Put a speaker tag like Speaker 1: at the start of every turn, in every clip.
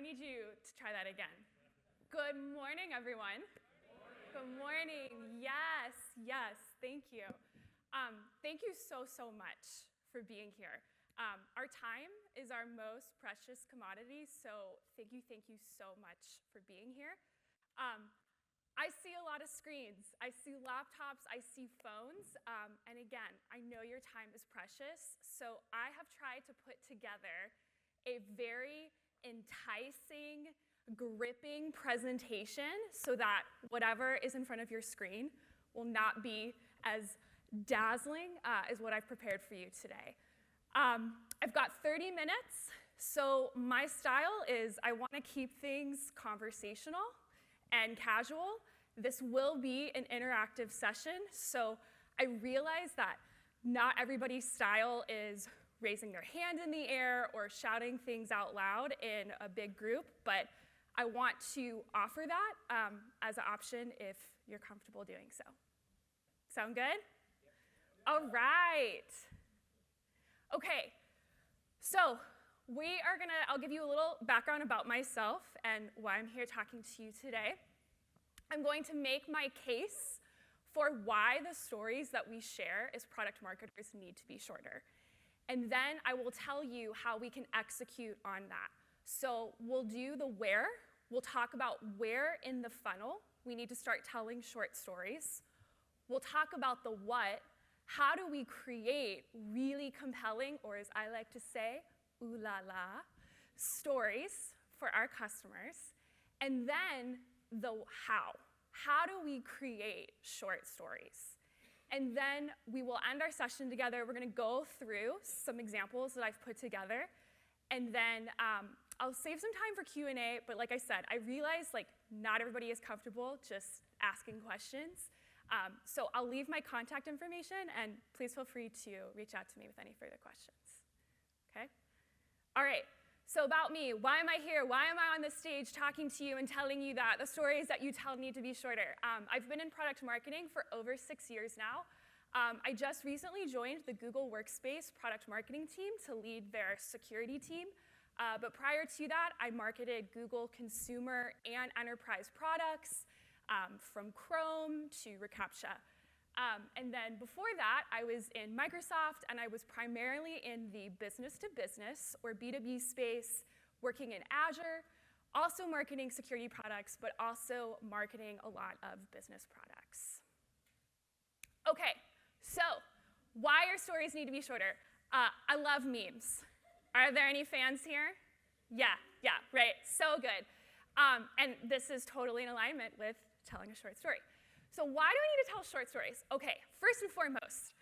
Speaker 1: need you to try that again. Good morning, everyone. Good morning. Yes, thank you. Thank you so much for being here. Our time is our most precious commodity, so thank you so much for being here. I see a lot of screens. I see laptops, I see phones, and again, I know your time is precious, so I have tried to put together a very enticing, gripping presentation so that whatever is in front of your screen will not be as dazzling as what I've prepared for you today. I've got 30 minutes, so my style is I want to keep things conversational and casual. This will be an interactive session, so I realize that not everybody's style is raising their hand in the air or shouting things out loud in a big group, but I want to offer that as an option if you're comfortable doing so. Sound good? All right. Okay, so I'll give you a little background about myself and why I'm here talking to you today. I'm going to make my case for why the stories that we share as product marketers need to be shorter. And then I will tell you how we can execute on that. So we'll do the where. We'll talk about where in the funnel we need to start telling short stories. We'll talk about the what. How do we create really compelling, or as I like to say, ooh la la, stories for our customers? And then the how. How do we create short stories? And then we will end our session together. We're going to go through some examples that I've put together. And then I'll save some time for Q&A. But like I said, I realize not everybody is comfortable just asking questions. So I'll leave my contact information. And please feel free to reach out to me with any further questions. OK? All right. So about me, why am I here? Why am I on this stage talking to you and telling you that the stories that you tell need to be shorter? I've been in product marketing for over 6 years now. I just recently joined the Google Workspace product marketing team to lead their security team. But prior to that, I marketed Google consumer and enterprise products from Chrome to reCAPTCHA. And then before that, I was in Microsoft, and I was primarily in the business-to-business, or B2B space, working in Azure, also marketing security products, but also marketing a lot of business products. OK, so why our stories need to be shorter? I love memes. Are there any fans here? Yeah, right, so good. And this is totally in alignment with telling a short story. So why do we need to tell short stories? OK, first and foremost,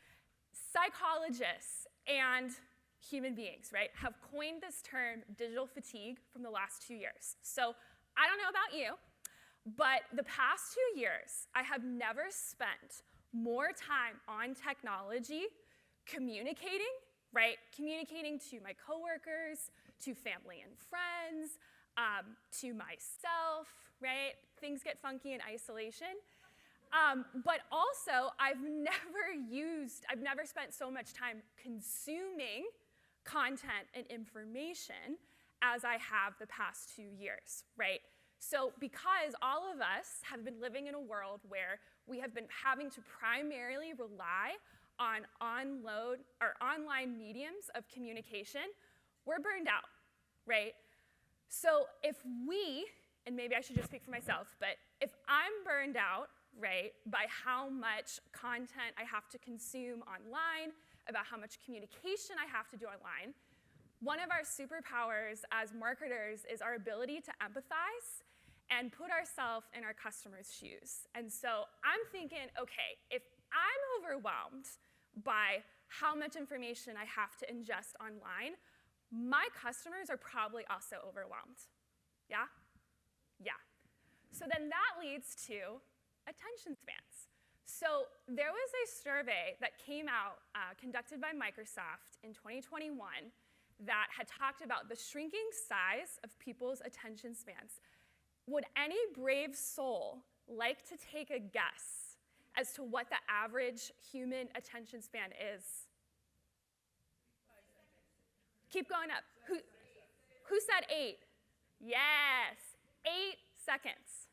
Speaker 1: psychologists and human beings, right, have coined this term digital fatigue from the last 2 years. So I don't know about you, but the past 2 years, I have never spent more time on technology communicating, right, communicating to my coworkers, to family and friends, to myself, right? Things get funky in isolation. But also, I've never spent so much time consuming content and information as I have the past 2 years, right? So because all of us have been living in a world where we have been having to primarily rely on online mediums of communication, we're burned out, right? So if we, and maybe I should just speak for myself, but if I'm burned out, right, by how much content I have to consume online, about how much communication I have to do online, one of our superpowers as marketers is our ability to empathize and put ourselves in our customers' shoes. And so I'm thinking, OK, if I'm overwhelmed by how much information I have to ingest online, my customers are probably also overwhelmed. Yeah? Yeah. So then that leads to attention spans. So there was a survey that came out, conducted by Microsoft in 2021, that had talked about the shrinking size of people's attention spans. Would any brave soul like to take a guess as to what the average human attention span is? Keep going up. Who said 8? Yes, 8 seconds.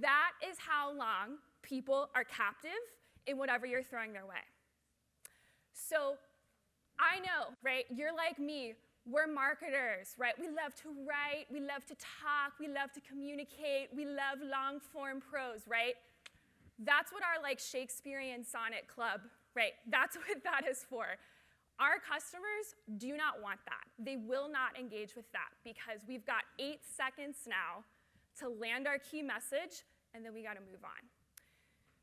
Speaker 1: That is how long people are captive in whatever you're throwing their way. So I know, right, you're like me, we're marketers, right? We love to write, we love to talk, we love to communicate, we love long form prose, right? That's what our like Shakespearean sonnet club, right? That's what that is for. Our customers do not want that. They will not engage with that because we've got 8 seconds now to land our key message, and then we gotta move on.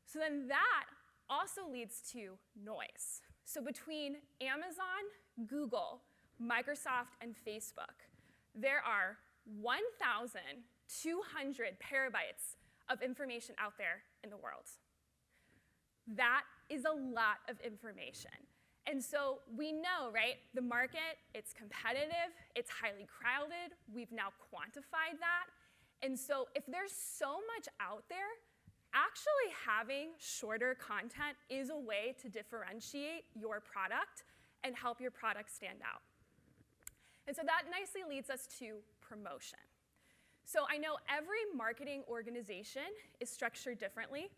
Speaker 1: So then that also leads to noise. So between Amazon, Google, Microsoft, and Facebook, there are 1,200 terabytes of information out there in the world. That is a lot of information. And so we know, right, the market, it's competitive, it's highly crowded, we've now quantified that. And so if there's so much out there, actually having shorter content is a way to differentiate your product and help your product stand out. And so that nicely leads us to promotion. So I know every marketing organization is structured differently.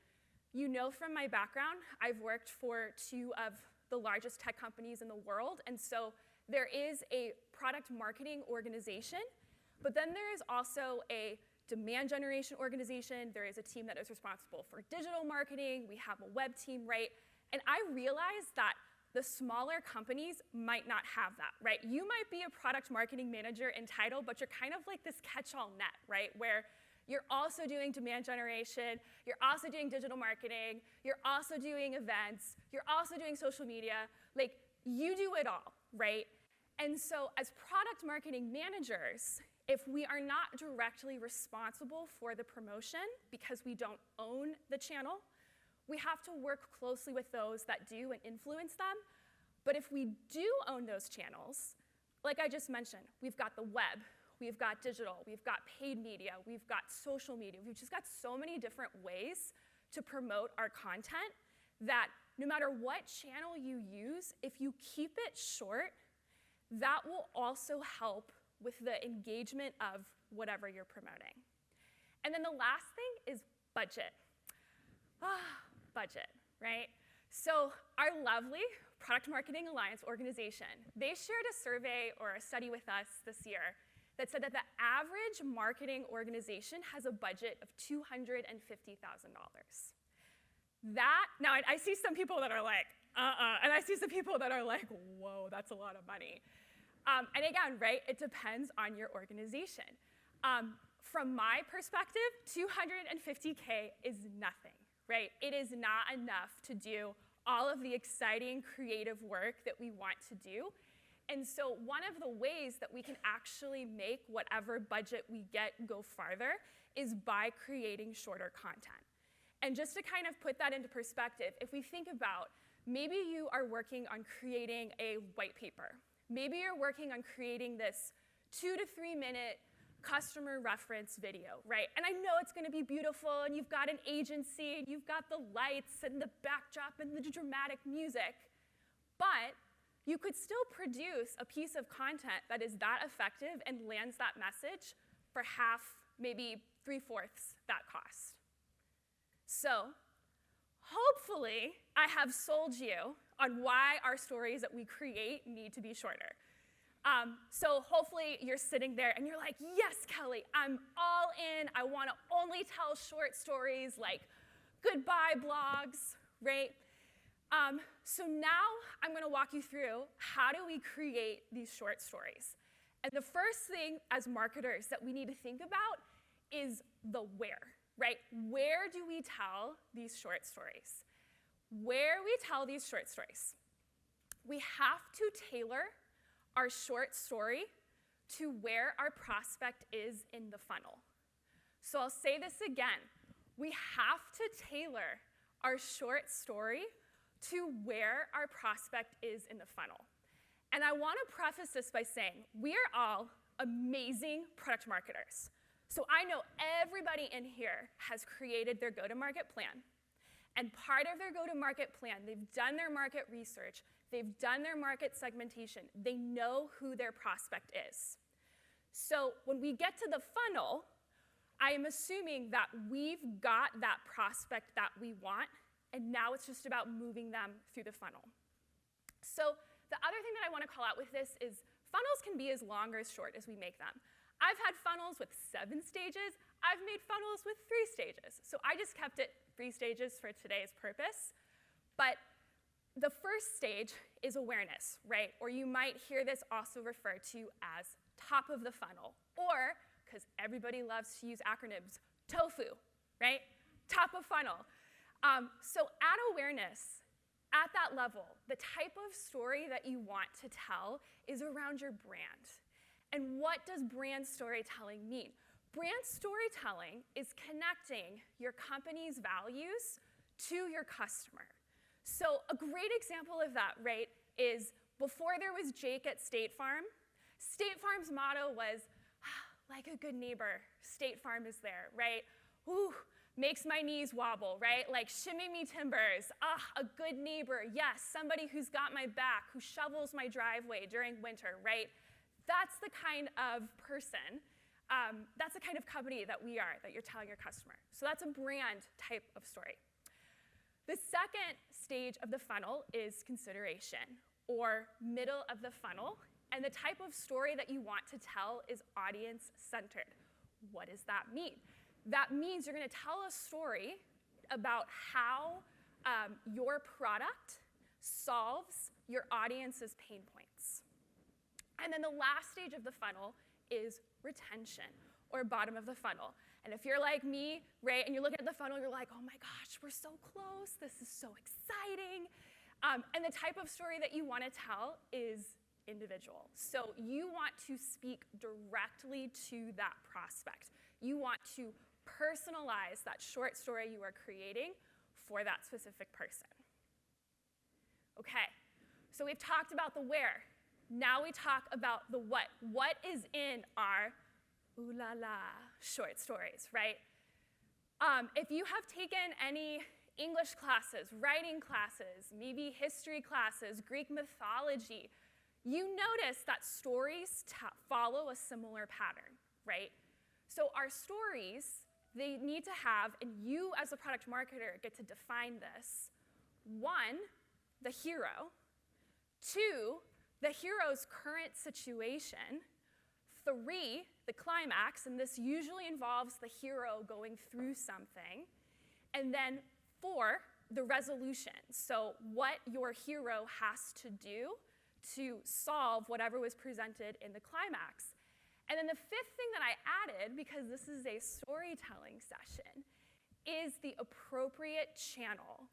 Speaker 1: You know from my background, I've worked for 2 of the largest tech companies in the world, and so there is a product marketing organization, but then there is also a demand generation organization. There is a team that is responsible for digital marketing. We have a web team, right? And I realized that the smaller companies might not have that, right? You might be a product marketing manager in title, but you're kind of like this catch-all net, right? Where you're also doing demand generation, you're also doing digital marketing, you're also doing events, you're also doing social media. Like, you do it all, right? And so as product marketing managers, if we are not directly responsible for the promotion because we don't own the channel, we have to work closely with those that do and influence them. But if we do own those channels, like I just mentioned, we've got the web, we've got digital, we've got paid media, we've got social media. We've just got so many different ways to promote our content that no matter what channel you use, if you keep it short, that will also help with the engagement of whatever you're promoting. And then the last thing is budget. Budget, right? So our lovely Product Marketing Alliance organization, they shared a survey or a study with us this year that said that the average marketing organization has a budget of $250,000. That, now I see some people that are like, and I see some people that are like, whoa, that's a lot of money. And again, right, it depends on your organization. From my perspective, $250K is nothing, right? It is not enough to do all of the exciting creative work that we want to do. And so one of the ways that we can actually make whatever budget we get go farther is by creating shorter content. And just to kind of put that into perspective, if we think about maybe you are working on creating a white paper. Maybe you're working on creating this 2 to 3 minute customer reference video, right? And I know it's gonna be beautiful, and you've got an agency, and you've got the lights and the backdrop and the dramatic music, but you could still produce a piece of content that is that effective and lands that message for half, maybe 3/4 that cost. So hopefully I have sold you on why our stories that we create need to be shorter. So hopefully you're sitting there and you're like, yes, Kelly, I'm all in. I want to only tell short stories like goodbye blogs, right? So now I'm going to walk you through how do we create these short stories. And the first thing as marketers that we need to think about is the where, right? Where do we tell these short stories? Where we tell these short stories, we have to tailor our short story to where our prospect is in the funnel. So I'll say this again. We have to tailor our short story to where our prospect is in the funnel. And I want to preface this by saying we are all amazing product marketers. So I know everybody in here has created their go-to-market plan. And part of their go-to-market plan, they've done their market research, they've done their market segmentation, they know who their prospect is. So when we get to the funnel, I am assuming that we've got that prospect that we want, and now it's just about moving them through the funnel. So the other thing that I want to call out with this is funnels can be as long or as short as we make them. I've had funnels with 7 stages. I've made funnels with 3 stages. So I just kept it 3 stages for today's purpose. But the first stage is awareness, right? Or you might hear this also referred to as top of the funnel, or, because everybody loves to use acronyms, TOFU, right? Top of funnel. So at awareness, at that level, the type of story that you want to tell is around your brand. And what does brand storytelling mean? Brand storytelling is connecting your company's values to your customer. So a great example of that, right, is before there was Jake at State Farm, State Farm's motto was, like a good neighbor, State Farm is there, right? Ooh, makes my knees wobble, right? Like shimmy me timbers, a good neighbor, yes, somebody who's got my back, who shovels my driveway during winter, right? That's the kind of person, that's the kind of company that we are, that you're telling your customer. So that's a brand type of story. The second stage of the funnel is consideration, or middle of the funnel, and the type of story that you want to tell is audience-centered. What does that mean? That means you're going to tell a story about how your product solves your audience's pain points. And then the last stage of the funnel is retention, or bottom of the funnel. And if you're like me, right, and you're looking at the funnel, you're like, oh my gosh, we're so close, this is so exciting. And the type of story that you want to tell is individual. So you want to speak directly to that prospect. You want to personalize that short story you are creating for that specific person. Okay, so we've talked about the where. Now we talk about the what. What is in our ooh la la short stories, right? If you have taken any English classes, writing classes, maybe history classes, Greek mythology, you notice that stories follow a similar pattern, right? So our stories, they need to have, and you as a product marketer get to define this, 1, the hero, 2, the hero's current situation, 3, the climax, and this usually involves the hero going through something, and then 4, the resolution, so what your hero has to do to solve whatever was presented in the climax. And then the 5th thing that I added, because this is a storytelling session, is the appropriate channel.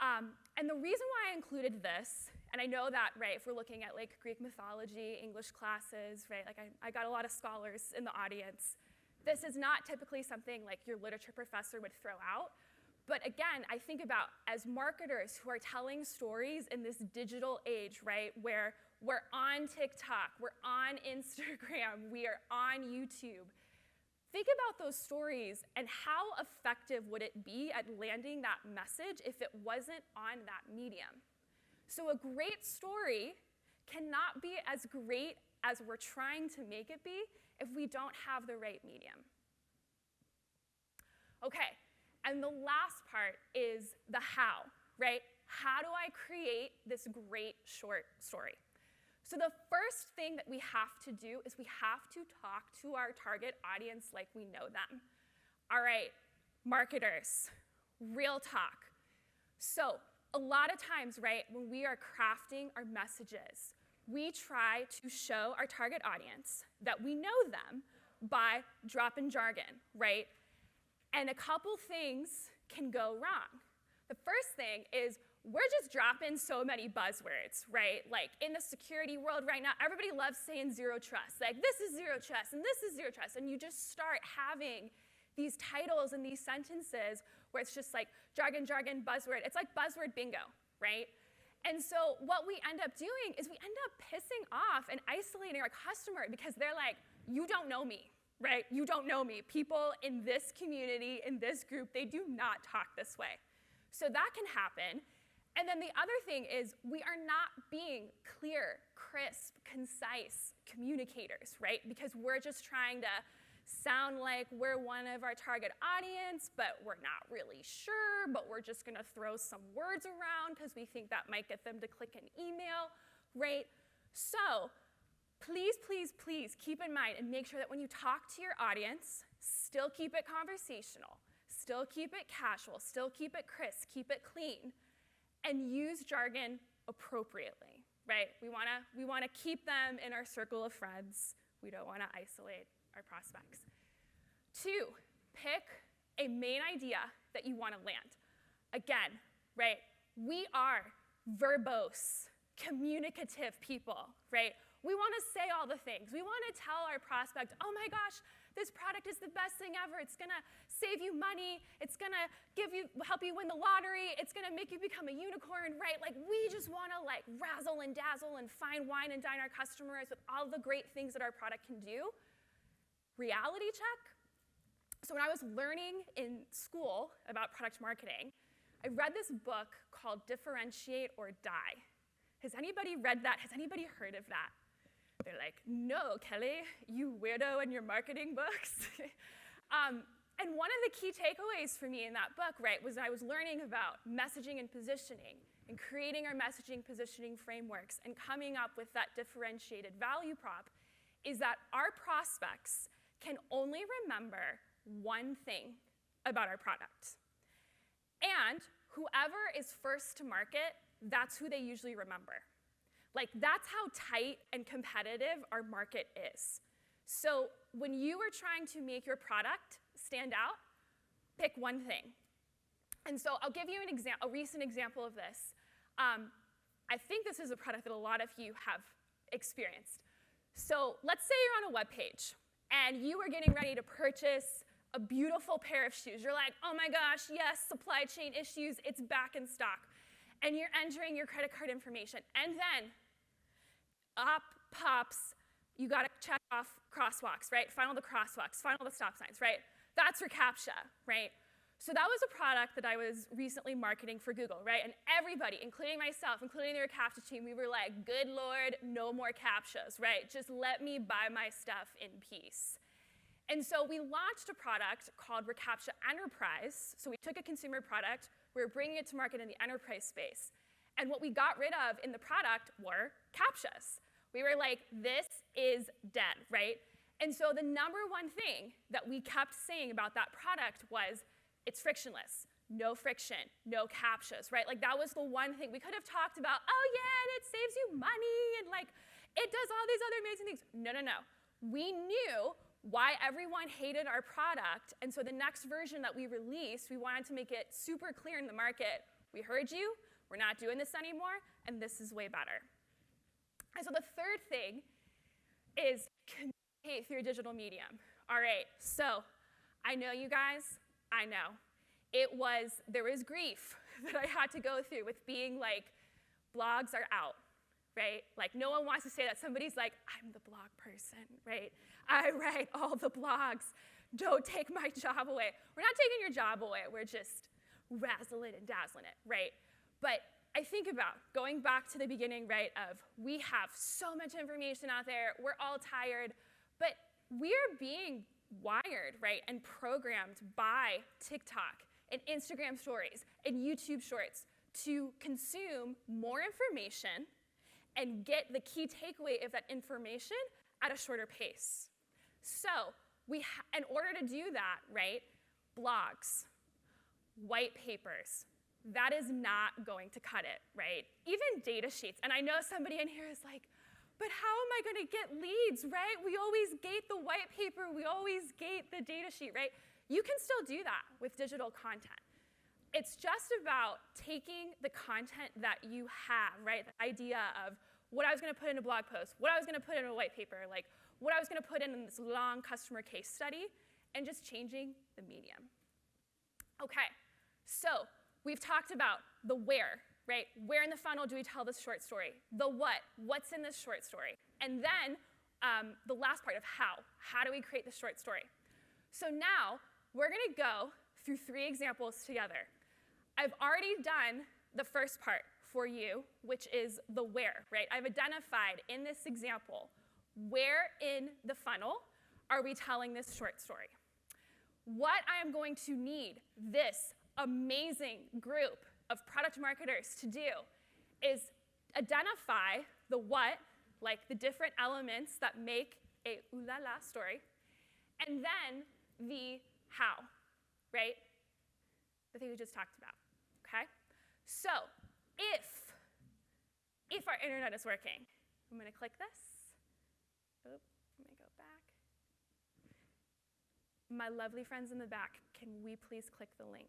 Speaker 1: And the reason why I included this, and I know that, right, if we're looking at like Greek mythology, English classes, right, like I got a lot of scholars in the audience. This is not typically something like your literature professor would throw out. But again, I think about as marketers who are telling stories in this digital age, right, where we're on TikTok, we're on Instagram, we are on YouTube. Think about those stories and how effective would it be at landing that message if it wasn't on that medium? So a great story cannot be as great as we're trying to make it be if we don't have the right medium. Okay, and the last part is the how, right? How do I create this great short story? So the first thing that we have to do is we have to talk to our target audience like we know them. All right, marketers, real talk. So a lot of times, right, when we are crafting our messages, we try to show our target audience that we know them by dropping jargon, right? And a couple things can go wrong. The first thing is we're just dropping so many buzzwords, right? Like in the security world right now, everybody loves saying zero trust. Like this is zero trust and this is zero trust. And you just start having these titles and these sentences where it's just like jargon, jargon, buzzword. It's like buzzword bingo, right? And so what we end up doing is we end up pissing off and isolating our customer because they're like, you don't know me, right? You don't know me. People in this community, in this group, they do not talk this way. So that can happen. And then the other thing is we are not being clear, crisp, concise communicators, right? Because we're just trying to sound like we're one of our target audience, but we're not really sure, but we're just gonna throw some words around because we think that might get them to click an email, right? So please, please, please keep in mind and make sure that when you talk to your audience, still keep it conversational, still keep it casual, still keep it crisp, keep it clean, and use jargon appropriately, right? We wanna keep them in our circle of friends. We don't wanna isolate our prospects. 2, pick a main idea that you wanna land. Again, right, we are verbose, communicative people, right? We wanna say all the things. We wanna tell our prospect, oh my gosh, this product is the best thing ever. It's gonna save you money. It's gonna help you win the lottery. It's gonna make you become a unicorn, right? Like we just wanna like razzle and dazzle and fine wine and dine our customers with all the great things that our product can do. Reality check. So when I was learning in school about product marketing, I read this book called Differentiate or Die. Has anybody read that? Has anybody heard of that? They're like, no, Kelly, you weirdo in your marketing books. And one of the key takeaways for me in that book, right, was I was learning about messaging and positioning and creating our messaging positioning frameworks and coming up with that differentiated value prop, is that our prospects can only remember one thing about our product. And whoever is first to market, that's who they usually remember. Like, that's how tight and competitive our market is. So when you are trying to make your product stand out, pick one thing. And so I'll give you a recent example of this. I think this is a product that a lot of you have experienced. So let's say you're on a web page, and you are getting ready to purchase a beautiful pair of shoes. You're like, oh my gosh, yes, supply chain issues, it's back in stock. And you're entering your credit card information. And then up pops, you gotta check off crosswalks, right? Find all the crosswalks, find all the stop signs, right? That's your CAPTCHA, right? So that was a product that I was recently marketing for Google, right? And everybody, including myself, including their CAPTCHA team, we were like, good Lord, no more CAPTCHAs, right? Just let me buy my stuff in peace. And so we launched a product called reCAPTCHA Enterprise. So we took a consumer product, we were bringing it to market in the enterprise space. And what we got rid of in the product were CAPTCHAs. We were like, this is dead, right? And so the number one thing that we kept saying about that product was, it's frictionless, no friction, no CAPTCHAs, right? Like that was the one thing. We could have talked about, oh yeah, and it saves you money, and like, it does all these other amazing things. No, no, no. We knew why everyone hated our product, and so the next version that we released, we wanted to make it super clear in the market. We heard you, we're not doing this anymore, and this is way better. And so the third thing is communicate through a digital medium. All right, so I know you guys, I know. There was grief that I had to go through with being like, blogs are out, right? Like no one wants to say that. Somebody's like, I'm the blog person, right? I write all the blogs. Don't take my job away. We're not taking your job away. We're just razzling and dazzling it, right? But I think about going back to the beginning, right, of we have so much information out there. We're all tired, but we're being wired, right, and programmed by TikTok and Instagram stories and YouTube shorts to consume more information and get the key takeaway of that information at a shorter pace. So in order to do that, right, blogs, white papers, that is not going to cut it, right? Even data sheets, and I know somebody in here is like, but how am I gonna get leads, right? We always gate the white paper, we always gate the data sheet, right? You can still do that with digital content. It's just about taking the content that you have, right? The idea of what I was gonna put in a blog post, what I was gonna put in a white paper, like what I was gonna put in this long customer case study, and just changing the medium. Okay, so we've talked about the where, right? Where in the funnel do we tell this short story? The what? What's in this short story? And then the last part of how. How do we create the short story? So now we're gonna go through 3 examples together. I've already done the first part for you, which is the where, right? I've identified in this example, where in the funnel are we telling this short story? What I am going to need this amazing group of product marketers to do is identify the what, like the different elements that make a ooh la la story, and then the how, right? The thing we just talked about, okay? So if our internet is working, I'm gonna click this. Oop, let me go back. My lovely friends in the back, can we please click the link?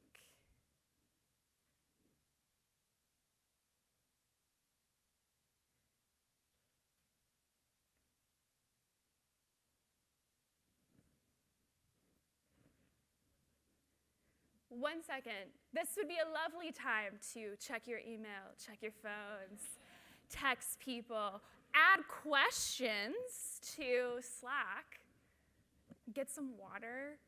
Speaker 1: One second. This would be a lovely time to check your email, check your phones, text people, add questions to Slack, get some water.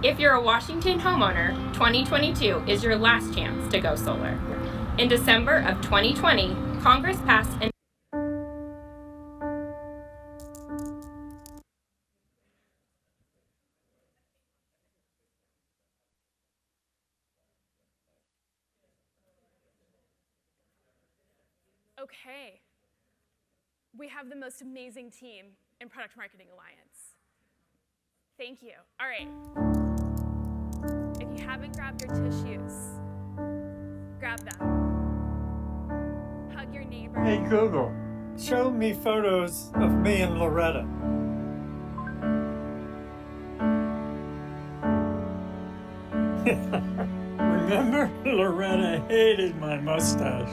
Speaker 2: If you're a Washington homeowner, 2022 is your last chance to go solar. In December of 2020, Congress passed an
Speaker 1: Okay. We have the most amazing team in Product Marketing Alliance. Thank you. All right. If you haven't grabbed your tissues, grab them. Hug your neighbor.
Speaker 3: Hey Google, show me photos of me and Loretta. Remember? Loretta hated my mustache.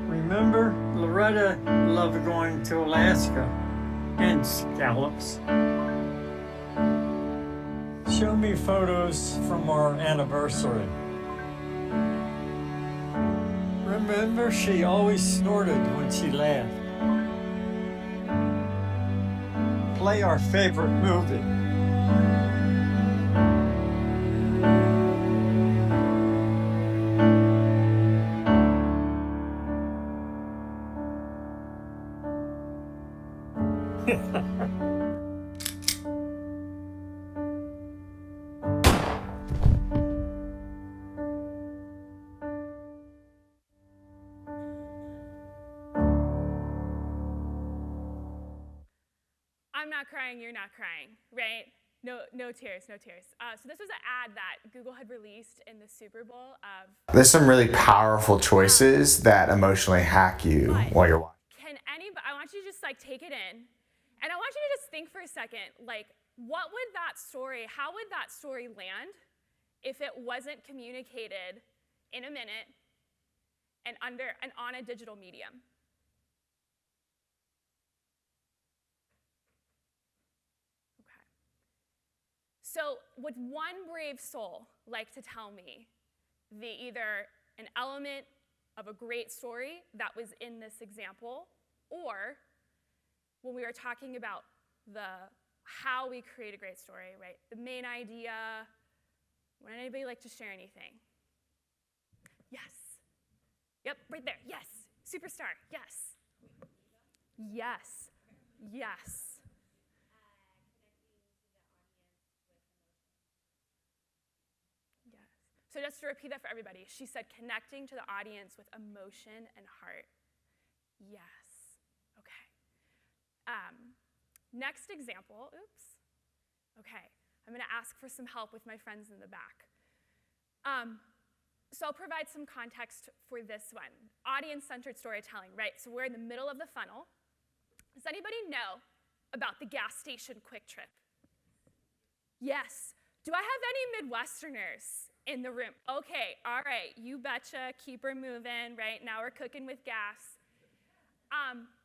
Speaker 3: Remember? Loretta loved going to Alaska and scallops. Show me photos from our anniversary. Remember, she always snorted when she laughed. Play our favorite movie.
Speaker 1: I'm not crying, you're not crying, right? No tears, no tears. So this was an ad that Google had released in the Super Bowl of...
Speaker 4: There's some really powerful choices that emotionally hack you while you're watching.
Speaker 1: I want you to just like take it in, and I want you to just think for a second, like, what would that story, how would that story land if it wasn't communicated in a minute and on a digital medium? So would one brave soul like to tell me either an element of a great story that was in this example, or when we were talking about how we create a great story, right? The main idea. Would anybody like to share anything? Yes. Yep, right there. Yes. Superstar. Yes. Yes. Yes. So just to repeat that for everybody, she said connecting to the audience with emotion and heart. Yes. Okay. Next example, oops. Okay, I'm gonna ask for some help with my friends in the back. So I'll provide some context for this one. Audience-centered storytelling, right? So we're in the middle of the funnel. Does anybody know about the gas station Quick Trip? Yes. Do I have any Midwesterners in the room? Okay, all right, you betcha, keep her moving, right? Now we're cooking with gas.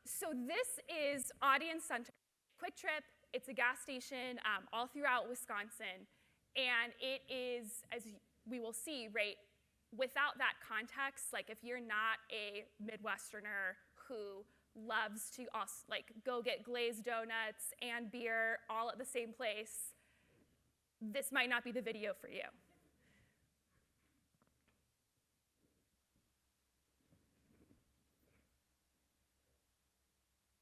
Speaker 1: So this is audience-centered Quick Trip. It's a gas station all throughout Wisconsin. And it is, as we will see, right, without that context, like if you're not a Midwesterner who loves to also, like, go get glazed donuts and beer all at the same place, this might not be the video for you.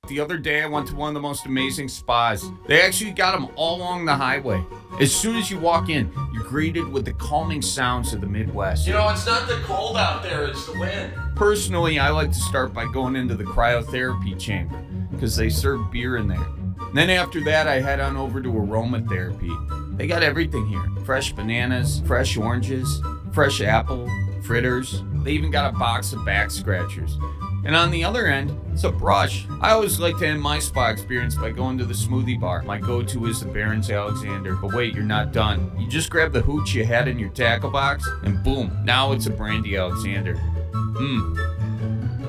Speaker 5: The other day, I went to one of the most amazing spas. They actually got them all along the highway. As soon as you walk in, you're greeted with the calming sounds of the Midwest.
Speaker 6: You know, it's not the cold out there, it's the wind.
Speaker 5: Personally, I like to start by going into the cryotherapy chamber because they serve beer in there. And then after that, I head on over to aromatherapy. They got everything here. Fresh bananas, fresh oranges, fresh apple, fritters. They even got a box of back scratchers. And on the other end, it's a brush. I always like to end my spa experience by going to the smoothie bar. My go-to is the Barron's Alexander. But wait, you're not done. You just grab the hooch you had in your tackle box, and boom, now it's a Brandy Alexander.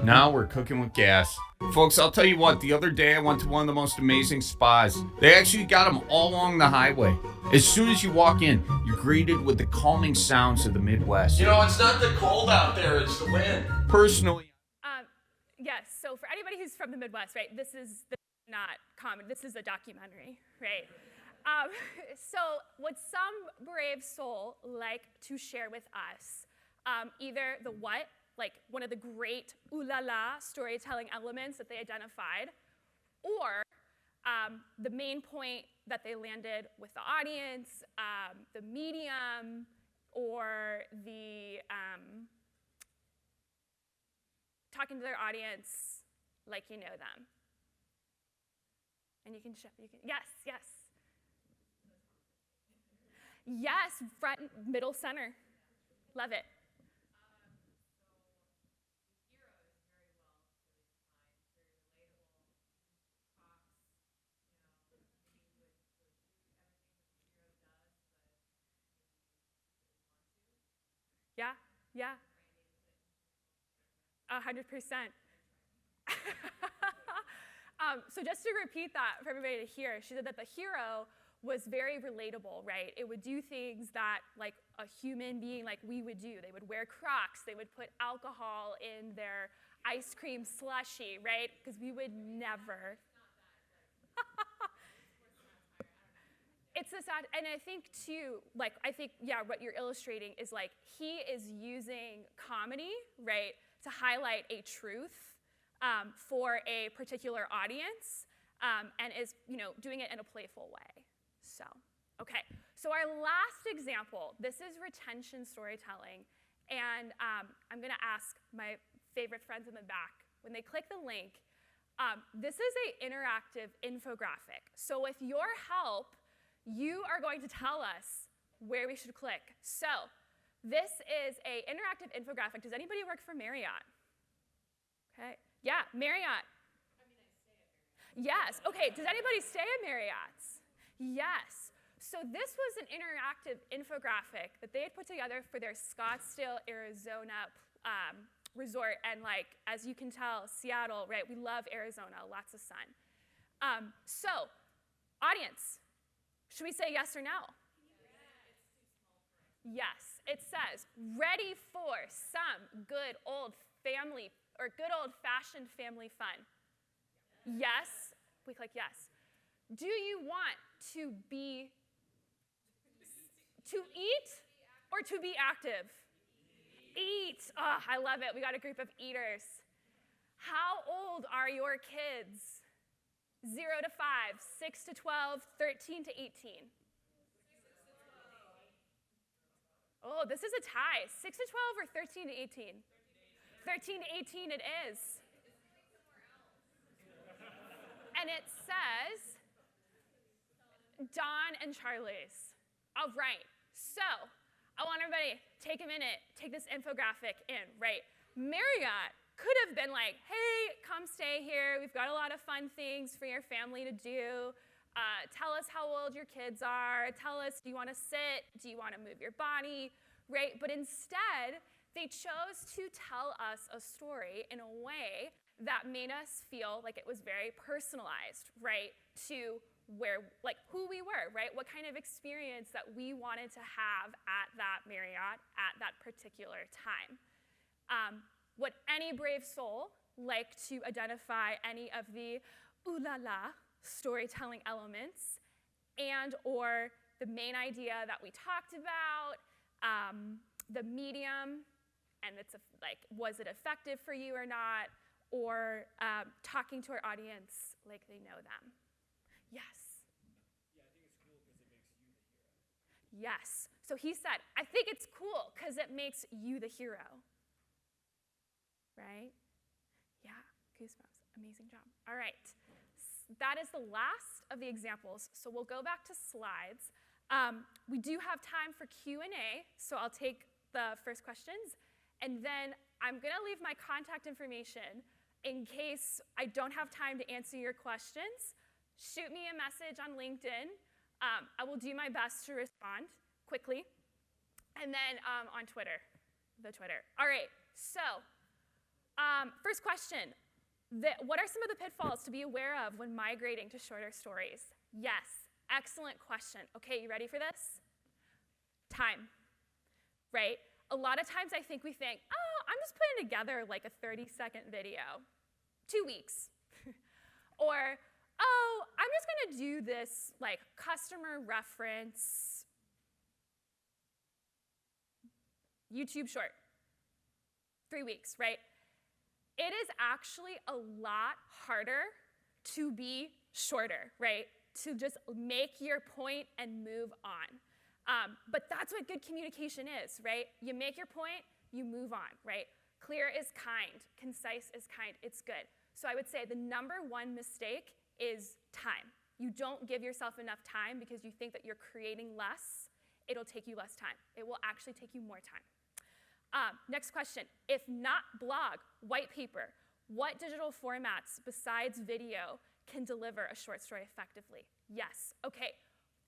Speaker 5: Now we're cooking with gas. Folks, I'll tell you what, the other day I went to one of the most amazing spas. They actually got them all along the highway. As soon as you walk in, you're greeted with the calming sounds of the Midwest.
Speaker 6: You know, it's not the cold out there, it's the wind.
Speaker 5: Personally,
Speaker 1: Yes, so for anybody who's from the Midwest, right, this is not common. This is a documentary, right? So would some brave soul like to share with us either the what, like one of the great ooh la la storytelling elements that they identified, or the main point that they landed with the audience, the medium, or the talking to their audience like you know them. And you can yes. Yes, front, middle, center. Love it. Yeah. 100%. So just to repeat that for everybody to hear, she said that the hero was very relatable, right? It would do things that like a human being like we would do. They would wear Crocs. They would put alcohol in their ice cream slushie, right? Because we would never. It's a sad, and I think too, like, what you're illustrating is like, he is using comedy, right, to highlight a truth for a particular audience, and is, doing it in a playful way. So, okay. So our last example, this is retention storytelling, and I'm gonna ask my favorite friends in the back, when they click the link, this is an interactive infographic. So with your help, you are going to tell us where we should click. So this is an interactive infographic. Does anybody work for Marriott? Okay. Yeah, Marriott. I stay at Marriott. Yes. Okay. Does anybody stay at Marriott's? Yes. So this was an interactive infographic that they had put together for their Scottsdale, Arizona resort. And like, as you can tell, Seattle, right? We love Arizona, lots of sun. So, audience, should we say yes or no? Yes, it says, ready for some good old family or good old-fashioned family fun. Yes, we click yes. Do you want to eat or to be active? Eat. Oh, I love it. We got a group of eaters. How old are your kids? 0 to 5, 6 to 12, 13 to 18. Oh, this is a tie. 6 to 12 or 13 to 18? 13 to 18 it is. And it says Don and Charlie's. All right. So I want everybody take a minute, take this infographic in, right? Marriott could have been like, hey, come stay here. We've got a lot of fun things for your family to do. Tell us how old your kids are. Tell us, do you want to sit? Do you want to move your body? Right? But instead, they chose to tell us a story in a way that made us feel like it was very personalized, right? To where, like, who we were, right? What kind of experience that we wanted to have at that Marriott at that particular time. Would any brave soul like to identify any of the ooh la la storytelling elements and or the main idea that we talked about, the medium, and it's like, was it effective for you or not, or talking to our audience like they know them? Yes.
Speaker 7: Yeah, I think it's cool because it makes you the hero.
Speaker 1: Yes. So he said, I think it's cool because it makes you the hero. Right? Yeah, goosebumps. Amazing job. All right. That is the last of the examples. So we'll go back to slides. We do have time for Q&A, so I'll take the first questions. And then I'm going to leave my contact information in case I don't have time to answer your questions. Shoot me a message on LinkedIn. I will do my best to respond quickly. And then on Twitter, the Twitter. All right, so first question. What are some of the pitfalls to be aware of when migrating to shorter stories? Yes, excellent question. Okay, you ready for this? Time, right? A lot of times I think we think, oh, I'm just putting together like a 30-second video. 2 weeks. Or, oh, I'm just going to do this like customer reference YouTube short. 3 weeks, right? It is actually a lot harder to be shorter, right? To just make your point and move on. But that's what good communication is, right? You make your point, you move on, right? Clear is kind, concise is kind, it's good. So I would say the number one mistake is time. You don't give yourself enough time because you think that you're creating less. It'll take you less time. It will actually take you more time. Next question, if not blog, white paper, what digital formats besides video can deliver a short story effectively? Yes, okay,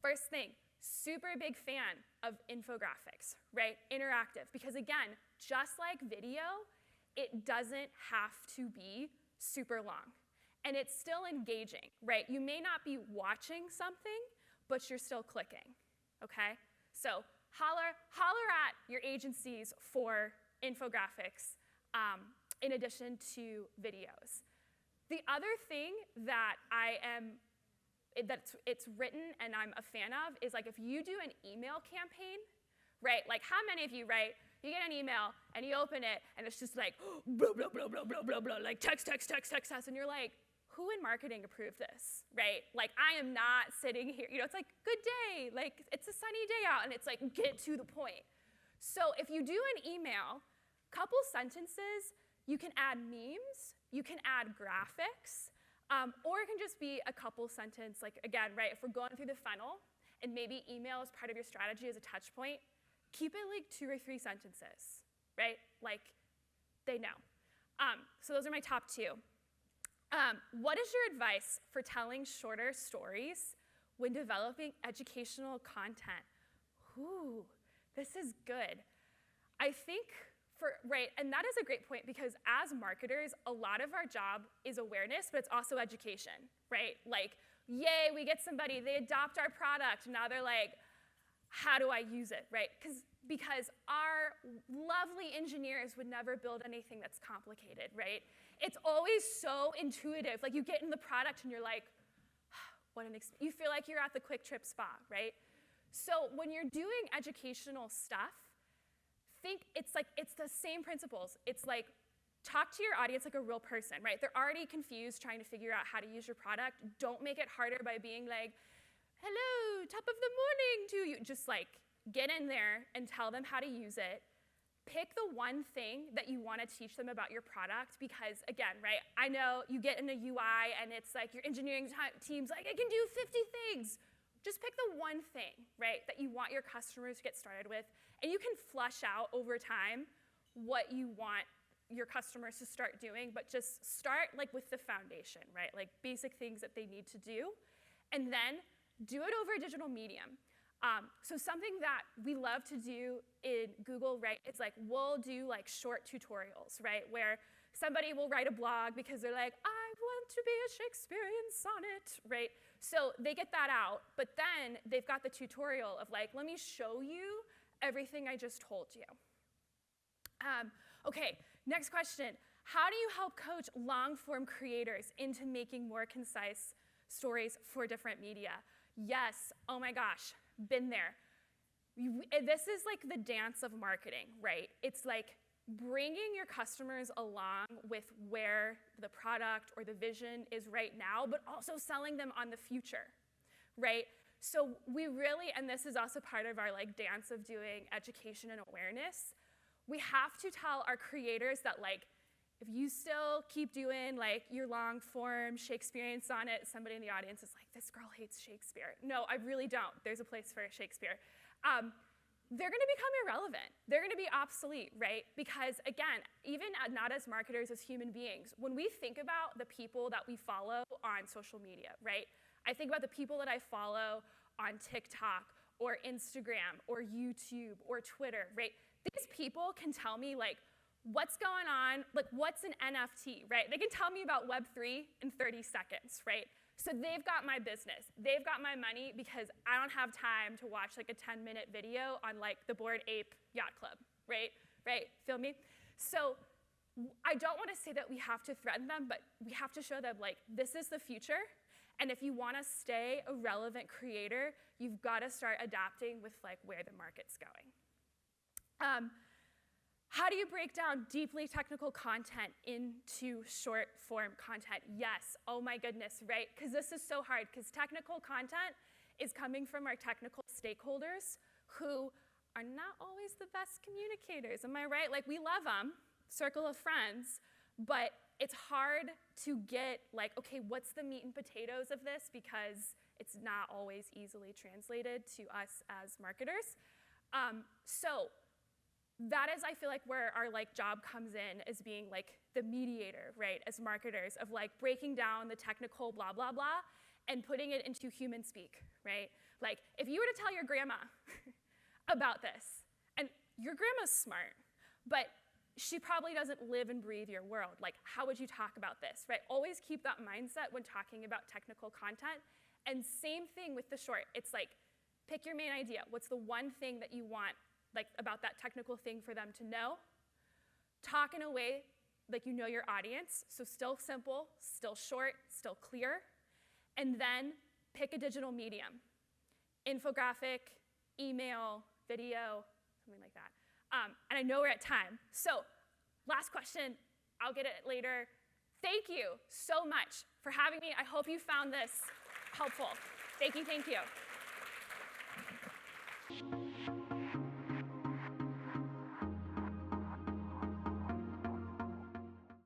Speaker 1: first thing, super big fan of infographics, right? Interactive, because again, just like video, it doesn't have to be super long. And it's still engaging, right? You may not be watching something, but you're still clicking, okay? So holler at your agencies for infographics in addition to videos. The other thing that it's written and I'm a fan of is like if you do an email campaign, right? Like how many of you, right? You get an email and you open it and it's just like blah, blah, blah, blah, blah, blah, blah, like text, and you're like, who in marketing approved this, right? Like I am not sitting here, you know, it's like, good day, like it's a sunny day out, and it's like, get to the point. So if you do an email, couple sentences, you can add memes, you can add graphics, or it can just be a couple sentence, like again, right, if we're going through the funnel and maybe email is part of your strategy as a touch point, keep it like 2 or 3 sentences, right? Like they know. So those are my top 2. What is your advice for telling shorter stories when developing educational content? Ooh, this is good. I think right, and that is a great point because as marketers, a lot of our job is awareness, but it's also education, right? Like, yay, we get somebody, they adopt our product, and now they're like, how do I use it, right? Because our lovely engineers would never build anything that's complicated, right? It's always so intuitive. Like you get in the product and you're like, what an experience. You feel like you're at the Quick Trip spa, right? So when you're doing educational stuff, think it's the same principles. It's like talk to your audience like a real person, right? They're already confused trying to figure out how to use your product. Don't make it harder by being like, hello, top of the morning to you. Just like get in there and tell them how to use it. Pick the one thing that you want to teach them about your product because, again, right, I know you get in a UI and it's like your engineering team's like, I can do 50 things. just pick the one thing, right, that you want your customers to get started with, and you can flush out over time what you want your customers to start doing, but just start like with the foundation, right? Like basic things that they need to do, and then do it over a digital medium. So something that we love to do in Google, right, is like we'll do like short tutorials, right, where somebody will write a blog because they're like, I want to be a Shakespearean sonnet, right? So they get that out, but then they've got the tutorial of like, let me show you everything I just told you. Okay, next question. How do you help coach long-form creators into making more concise stories for different media? Yes, oh my gosh, been there. This is like the dance of marketing, right? It's like bringing your customers along with where the product or the vision is right now, but also selling them on the future, right? So we really, and this is also part of our like dance of doing education and awareness, we have to tell our creators that like, if you still keep doing like your long form Shakespearean sonnet, somebody in the audience is like, this girl hates Shakespeare. No, I really don't. There's a place for Shakespeare. They're gonna become irrelevant. They're gonna be obsolete, right? Because again, even not as marketers, as human beings, when we think about the people that we follow on social media, right? I think about the people that I follow on TikTok or Instagram or YouTube or Twitter, right? These people can tell me like, what's going on, like what's an NFT, right? They can tell me about Web3 in 30 seconds, right? So they've got my business. They've got my money because I don't have time to watch like a 10-minute video on like the Bored Ape Yacht Club, right? Right, feel me? So I don't want to say that we have to threaten them, but we have to show them like, this is the future. And if you want to stay a relevant creator, you've got to start adapting with like where the market's going. How do you break down deeply technical content into short form content? Yes, oh my goodness, right? Because this is so hard, because technical content is coming from our technical stakeholders who are not always the best communicators, am I right? Like we love them, circle of friends, but it's hard to get like, okay, what's the meat and potatoes of this? Because it's not always easily translated to us as marketers. So that is, I feel like, where our like job comes in, as being like the mediator, right, as marketers, of like breaking down the technical blah, blah, blah, and putting it into human speak, right? Like if you were to tell your grandma about this, and your grandma's smart, but she probably doesn't live and breathe your world, like how would you talk about this, right? Always keep that mindset when talking about technical content. And same thing with the short. It's like, pick your main idea. What's the one thing that you want like about that technical thing for them to know? Talk in a way like you know your audience, so still simple, still short, still clear, and then pick a digital medium. Infographic, email, video, something like that. And I know we're at time, so last question, I'll get it later. Thank you so much for having me. I hope you found this helpful. Thank you, thank you.